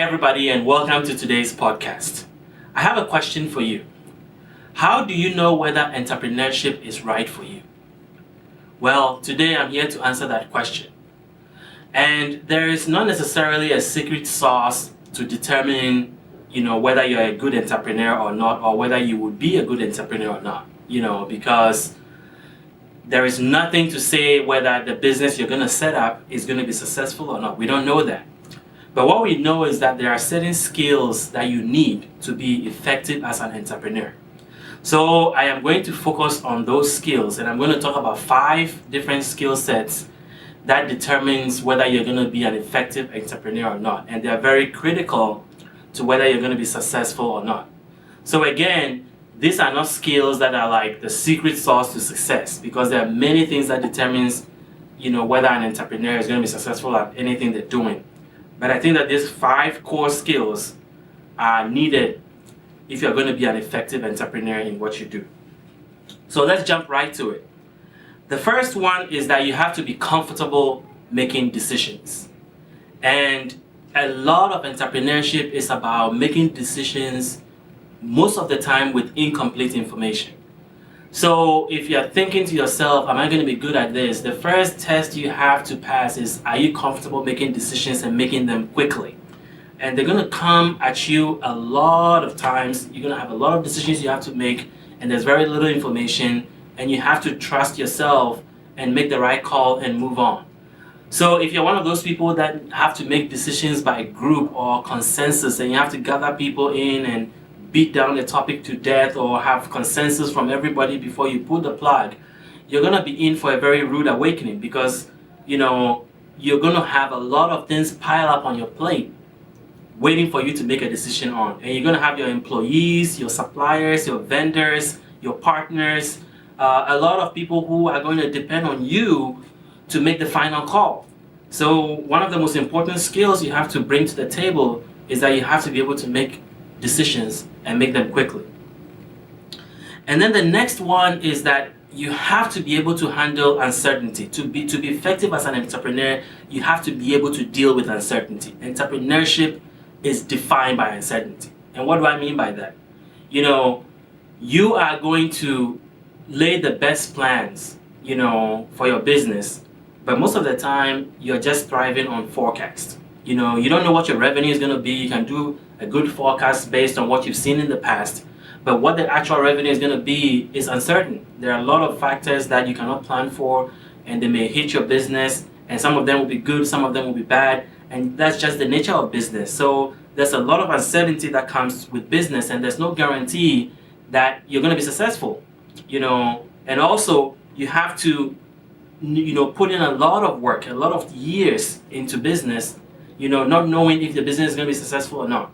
everybody, and welcome to today's podcast. I have a question for you. How do you know whether entrepreneurship is right for you? Well, today I'm here to answer that question. And there is not necessarily a secret sauce to determine, whether you're a good entrepreneur or not, or whether you would be a good entrepreneur or not, because there is nothing to say whether the business you're going to set up is going to be successful or not. We don't know that. But what we know is that there are certain skills that you need to be effective as an entrepreneur. So I am going to focus on those skills, and I'm going to talk about 5 different skill sets that determines whether you're going to be an effective entrepreneur or not. And they are very critical to whether you're going to be successful or not. So again, these are not skills that are like the secret sauce to success, because there are many things that determines, whether an entrepreneur is going to be successful at anything they're doing. But I think that these 5 core skills are needed if you're going to be an effective entrepreneur in what you do. So let's jump right to it. The first one is that you have to be comfortable making decisions. And a lot of entrepreneurship is about making decisions most of the time with incomplete information. So if you're thinking to yourself, am I going to be good at this? The first test you have to pass is, are you comfortable making decisions and making them quickly? And they're going to come at you a lot of times. You're going to have a lot of decisions you have to make, and there's very little information, and you have to trust yourself and make the right call and move on. So if you're one of those people that have to make decisions by group or consensus, and you have to gather people in and beat down the topic to death or have consensus from everybody before you pull the plug, you're going to be in for a very rude awakening, because you're going to have a lot of things pile up on your plate waiting for you to make a decision on. And you're going to have your employees, your suppliers, your vendors, your partners, a lot of people who are going to depend on you to make the final call. So one of the most important skills you have to bring to the table is that you have to be able to make decisions and make them quickly. And then the next one is that you have to be able to handle uncertainty. To be effective as an entrepreneur, you have to be able to deal with uncertainty. Entrepreneurship is defined by uncertainty. And what do I mean by that? You are going to lay the best plans, for your business, but most of the time you're just thriving on forecast. You don't know what your revenue is going to be. You can do a good forecast based on what you've seen in the past, but what the actual revenue is going to be is uncertain. There are a lot of factors that you cannot plan for, and they may hit your business, and some of them will be good, some of them will be bad, and that's just the nature of business. So there's a lot of uncertainty that comes with business, and there's no guarantee that you're going to be successful. And also you have to put in a lot of work, a lot of years into business, not knowing if the business is going to be successful or not.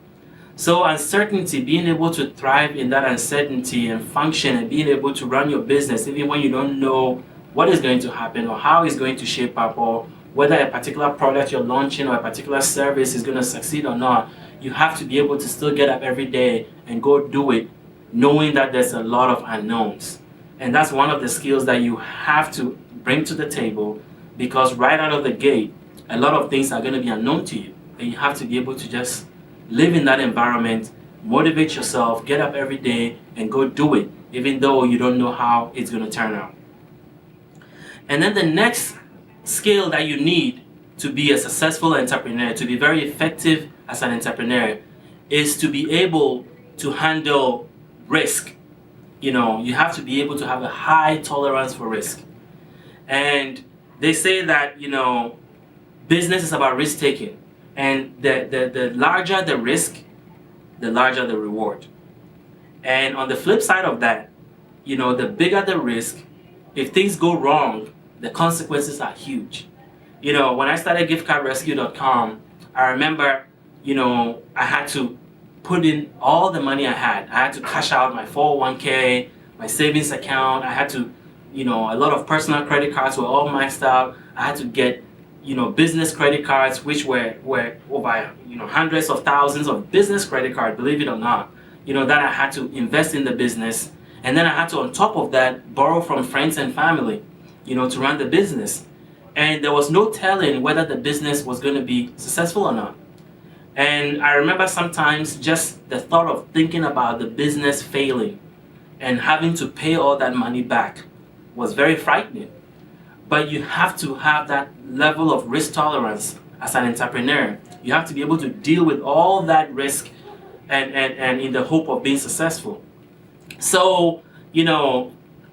So uncertainty, being able to thrive in that uncertainty and function and being able to run your business even when you don't know what is going to happen or how it's going to shape up, or whether a particular product you're launching or a particular service is going to succeed or not, you have to be able to still get up every day and go do it, knowing that there's a lot of unknowns. And that's one of the skills that you have to bring to the table, because right out of the gate, a lot of things are going to be unknown to you. And you have to be able to just live in that environment, motivate yourself, get up every day and go do it, even though you don't know how it's going to turn out. And then the next skill that you need to be a successful entrepreneur, to be very effective as an entrepreneur, is to be able to handle risk. You have to be able to have a high tolerance for risk. And they say that, business is about risk taking. And the larger the risk, the larger the reward. And on the flip side of that, the bigger the risk, if things go wrong, the consequences are huge. When I started giftcardrescue.com, I remember, I had to put in all the money I had. I had to cash out my 401k, my savings account. I had to, a lot of personal credit cards were all maxed out. I had to get, business credit cards, which were over, hundreds of thousands of business credit cards, believe it or not. That I had to invest in the business. And then I had to, on top of that, borrow from friends and family, to run the business. And there was no telling whether the business was going to be successful or not. And I remember sometimes just the thought of thinking about the business failing and having to pay all that money back was very frightening. But you have to have that level of risk tolerance as an entrepreneur. You have to be able to deal with all that risk and in the hope of being successful. So,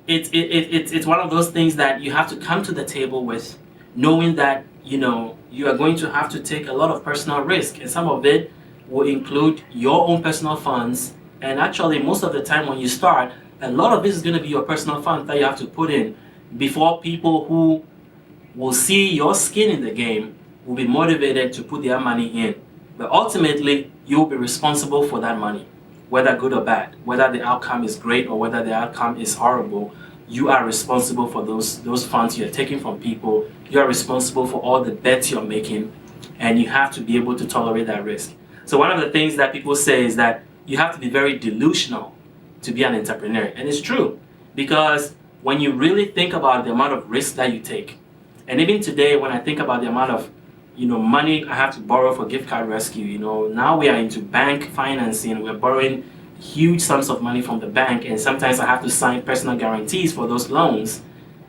it's one of those things that you have to come to the table with, knowing that, you are going to have to take a lot of personal risk. And some of it will include your own personal funds. And actually, most of the time when you start, a lot of this is going to be your personal funds that you have to put in before people who will see your skin in the game will be motivated to put their money in. But ultimately, you will be responsible for that money, whether good or bad, whether the outcome is great or whether the outcome is horrible. You are responsible for those funds you're taking from people. You are responsible for all the bets you're making, and you have to be able to tolerate that risk. So one of the things that people say is that you have to be very delusional to be an entrepreneur. And it's true, because when you really think about the amount of risk that you take, and even today when I think about the amount of money I have to borrow for gift card rescue, now we are into bank financing. We're borrowing huge sums of money from the bank, and sometimes I have to sign personal guarantees for those loans.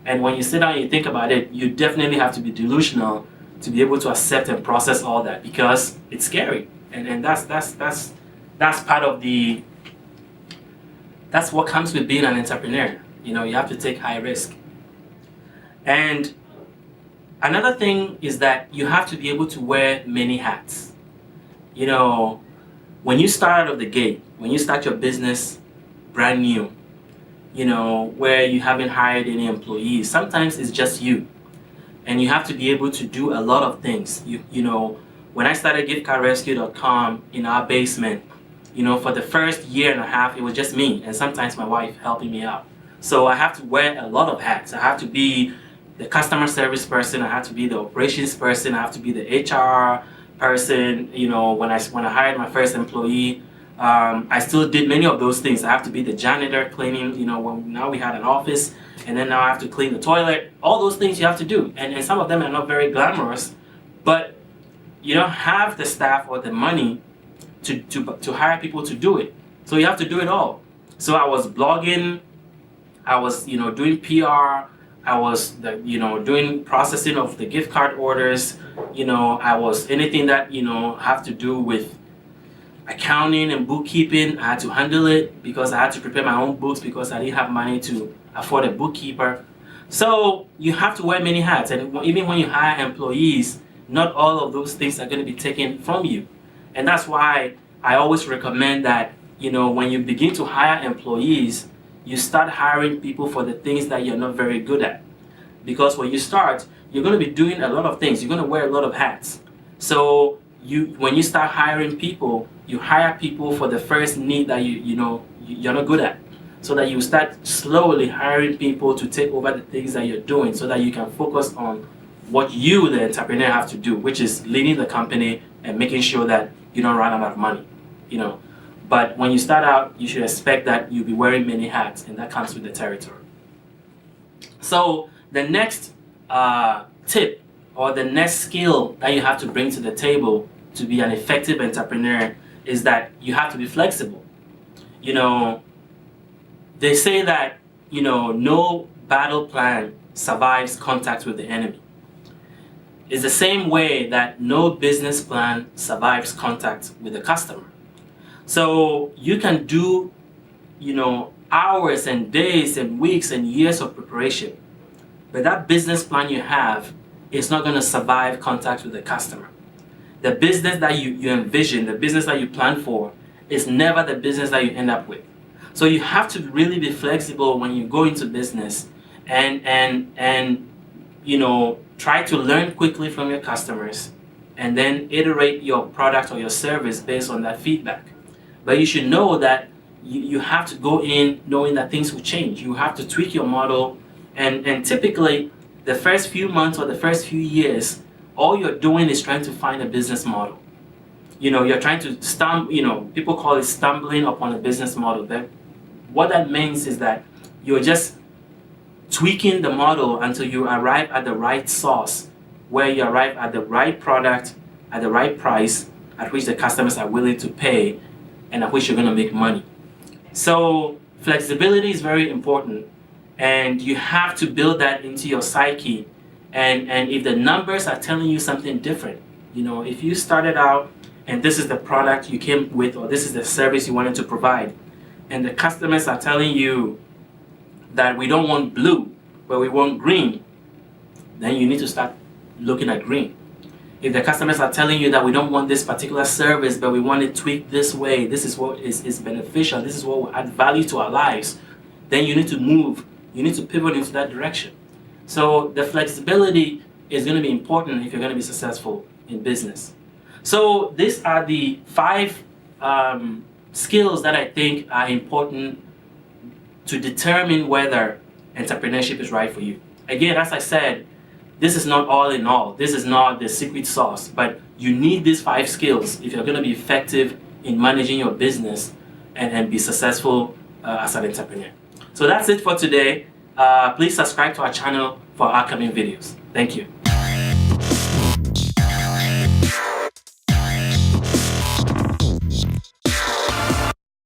And when you sit down and you think about it, you definitely have to be delusional to be able to accept and process all that, because it's scary. And that's part of that's what comes with being an entrepreneur. You have to take high risk. And another thing is that you have to be able to wear many hats. When you start out of the gate, when you start your business brand new, where you haven't hired any employees, sometimes it's just you. And you have to be able to do a lot of things. When I started giftcardrescue.com in our basement, for the first year and a half, it was just me and sometimes my wife helping me out. So I have to wear a lot of hats. I have to be the customer service person, I have to be the operations person, I have to be the HR person. When I hired my first employee, I still did many of those things. I have to be the janitor, cleaning, now we had an office, and then now I have to clean the toilet. All those things you have to do. And some of them are not very glamorous, but you don't have the staff or the money to hire people to do it. So you have to do it all. So I was blogging, I was, doing PR, I was doing processing of the gift card orders. I was anything that have to do with accounting and bookkeeping. I had to handle it because I had to prepare my own books because I didn't have money to afford a bookkeeper. So you have to wear many hats, and even when you hire employees, not all of those things are going to be taken from you. And that's why I always recommend that when you begin to hire employees, you start hiring people for the things that you're not very good at. Because when you start, you're going to be doing a lot of things. You're going to wear a lot of hats. So when you start hiring people, you hire people for the first need that you're not good at. So that you start slowly hiring people to take over the things that you're doing, so that you can focus on what you, the entrepreneur, have to do, which is leading the company and making sure that you don't run out of money. But when you start out, you should expect that you'll be wearing many hats, and that comes with the territory. So the next tip or the next skill that you have to bring to the table to be an effective entrepreneur is that you have to be flexible. They say that no battle plan survives contact with the enemy. It's the same way that no business plan survives contact with the customer. So you can do, hours and days and weeks and years of preparation, but that business plan you have is not going to survive contact with the customer. The business that you envision, the business that you plan for, is never the business that you end up with. So you have to really be flexible when you go into business and try to learn quickly from your customers and then iterate your product or your service based on that feedback. But you should know that you have to go in knowing that things will change. You have to tweak your model, and typically the first few months or the first few years, all you're doing is trying to find a business model. You're trying to people call it stumbling upon a business model. But what that means is that you're just tweaking the model until you arrive at the right sauce, where you arrive at the right product at the right price at which the customers are willing to pay and at which you're going to make money. So flexibility is very important, and you have to build that into your psyche. And if the numbers are telling you something different, if you started out and this is the product you came with, or this is the service you wanted to provide, and the customers are telling you that we don't want blue, but we want green, then you need to start looking at green. If the customers are telling you that we don't want this particular service, but we want it tweaked this way, this is what is beneficial, this is what will add value to our lives, then you need to move, you need to pivot into that direction. So the flexibility is going to be important if you're going to be successful in business. So these are the 5 skills that I think are important to determine whether entrepreneurship is right for you. Again, as I said, this is not all in all. This is not the secret sauce, but you need these 5 skills if you're going to be effective in managing your business and be successful as an entrepreneur. So that's it for today. Please subscribe to our channel for upcoming videos. Thank you.